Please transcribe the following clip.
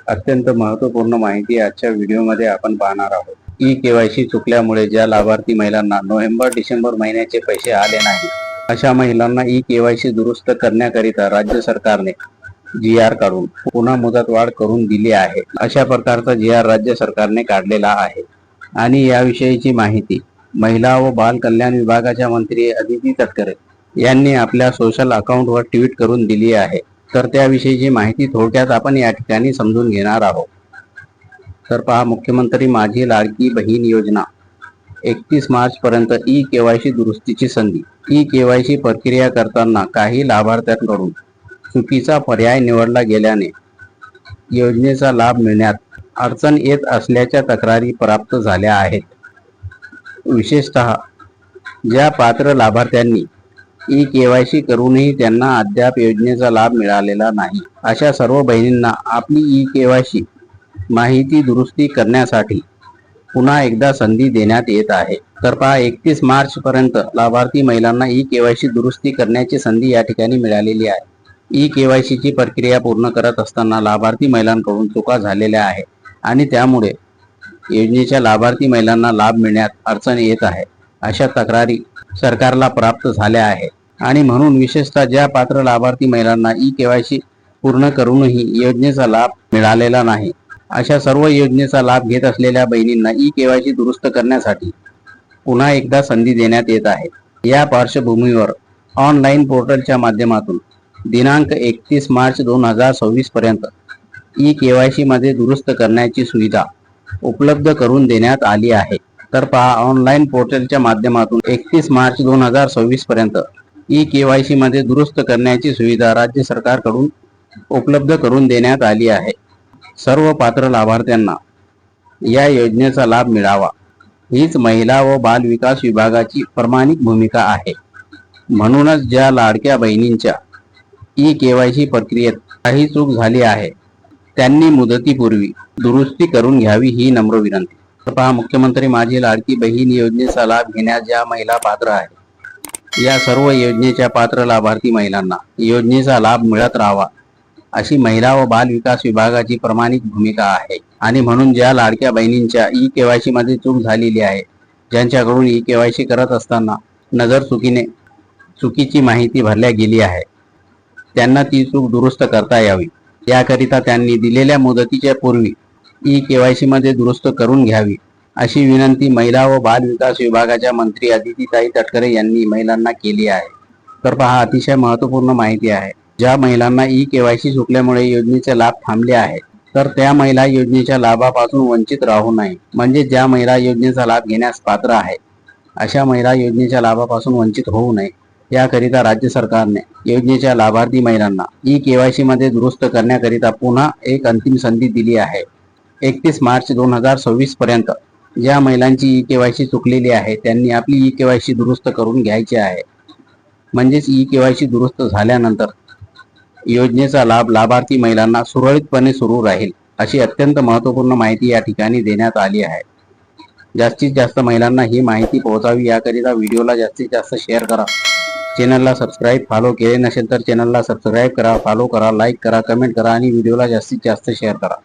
अत्यंत महत्त्वपूर्ण माहिती आजच्या व्हिडिओमध्ये आपण पाहणार आहोत. ई-केवायसी चुकल्यामुळे ज्या लाभार्थी महिलांना नोव्हेंबर-डिसेंबर महिन्याचे पैसे आले नाही, अशा महिलांना ई-केवायसी दुरुस्त करण्याकरिता राज्य सरकारने जी.आर. काढून पुन्हा मुदतवाढ करून दिली आहे. अशा प्रकारचा जी.आर. राज्य सरकारने काढलेला आहे आणि याविषयीची माहिती महिला व बाल कल्याण विभागाच्या मंत्री अदिती तटकरे यांनी आपल्या सोशल अकाउंटवर ट्विट करून दिली आहे. तर त्याविषयीची माहिती थोडक्यात आपण या ठिकाणी समजून घेणार आहोत. तर पहा, मुख्यमंत्री माझी लाडकी बहीण योजना 31 मार्च पर्यंत ई-केवायसी दुरुस्तीची संधी. ई-केवायसी प्रक्रिया करताना काही लाभार्थ्यांकडून चुकीचा पर्याय निवडला गेल्याने योजनेचा लाभ मिळण्यात अडचण येत असल्याच्या तक्रारी प्राप्त झाल्या आहेत. विशेषतः ज्या पात्र लाभार्थ्यांनी ई-केवायसी करूनही त्यांना अद्याप योजनेचा लाभ मिळालेला नाही, अशा सर्व बहिणींना आपली ई-केवायसी माहिती दुरुस्ती करण्यासाठी पुन्हा एकदा संधी देण्यात येत आहे. तर पहा, 31 मार्च पर्यंत लाभार्थी महिलांना ई-केवायसी दुरुस्ती करण्याची संधी या ठिकाणी मिळालेली आहे. ई-केवायसीची प्रक्रिया पूर्ण करत असताना लाभार्थी महिलांकडून चुका झालेल्या आहेत आणि त्यामुळे योजनेच्या लाभार्थी महिलांना लाभ मिळण्यात अडचण येत आहे, अशा तक्रारी सरकारला प्राप्त झाल्या आहेत. आणि म्हणून विशेषतः ज्या पात्र लाभार्थी महिलांना ई-केवायसी पूर्ण करूनही योजनेचा लाभ मिळालेला नाही, अशा सर्व योजनेचा लाभ घेत असलेल्या बहिणींना ई-केवायसी दुरुस्त करण्यासाठी पुन्हा एकदा संधी देण्यात येत आहे. या पार्श्वभूमीवर ऑनलाईन पोर्टलच्या माध्यमातून दिनांक 31 मार्च 2026 पर्यंत ई-केवायसी मध्ये दुरुस्त करण्याची सुविधा उपलब्ध करून देण्यात आली आहे. तर पहा, ऑनलाईन पोर्टलच्या माध्यमातून 31 मार्च 2026 पर्यंत ई-केवायसी मध्ये दुरुस्त करण्याची सुविधा राज्य सरकारकडून उपलब्ध करून देण्यात आली आहे. सर्व पात्र लाभार्थ्यांना या योजनेचा लाभ मिळावा, हीच महिला व बाल विकास विभागाची प्रामाणिक भूमिका आहे. म्हणूनच ज्या लाडक्या बहिणींच्या ई-केवायसी प्रक्रियेत काही चूक झाली आहे, त्यांनी मुदतीपूर्वी दुरुस्ती करून घ्यावी, ही नम्र विनंती. तर पहा, मुख्यमंत्री माझी लाडकी बहीण योजनेचा लाभ घेण्यास ज्या महिला पात्र आहेत, या सर्व योजनेच्या पात्र लाभार्थी महिलांना योजनेचा लाभ मिळत राहावा, अशी महिला व बाल विकास विभागाची प्रामाणिक भूमिका आहे. आणि म्हणून ज्या लाडक्या बहिणींच्या ई-केवायसी मध्ये चूक झालेली आहे, ज्यांच्याकडून ई-केवायसी करत असताना नजरचुकीने चुकीची माहिती भरल्या गेली आहे, त्यांना ती चूक दुरुस्त करता यावी, याकरिता त्यांनी दिलेल्या मुदतीच्या पूर्वी ई-केवायसी मध्ये दुरुस्त करून घ्यावी, अशी विनंती महिला व बाल विकास विभागाच्या मंत्री अदितीताई तटकरे यांनी महिलांना केली आहे. तर पहा, अतिशय महत्त्वपूर्ण माहिती आहे. ज्या महिलांना ई-केवायसी चुकल्यामुळे योजनेचे लाभ थांबले आहेत, तर त्या महिला योजनेच्या लाभापासून वंचित राहू नये. म्हणजे ज्या महिला योजनेचा लाभ घेण्यास पात्र आहे, अशा महिला योजनेच्या लाभापासून वंचित होऊ नये, याकरिता राज्य सरकारने योजनेच्या लाभार्थी महिलांना ई-केवायसी मध्ये दुरुस्त करण्याकरिता पुन्हा एक अंतिम संधी दिली आहे. 31 मार्च 2026 पर्यंत ज्या महिलांची ई-केवायसी चुकलेली आहे, त्यांनी आपली ई-केवायसी दुरुस्त करून घ्यायची आहे. म्हणजेच ई-केवायसी दुरुस्त झाल्यानंतर योजनेचा लाभ लाभार्थी महिलांना सुरळीतपणे सुरू राहील, अशी अत्यंत महत्त्वपूर्ण माहिती या ठिकाणी देण्यात आली आहे. जास्तीत जास्त महिलांना ही माहिती पोहोचावी, याकरिता व्हिडिओला जास्तीत जास्त शेअर करा. चॅनलला सबस्क्राईब फॉलो केले नसेल तर चॅनलला सबस्क्राईब करा, फॉलो करा, लाईक करा, कमेंट करा आणि व्हिडिओला जास्तीत जास्त शेअर करा.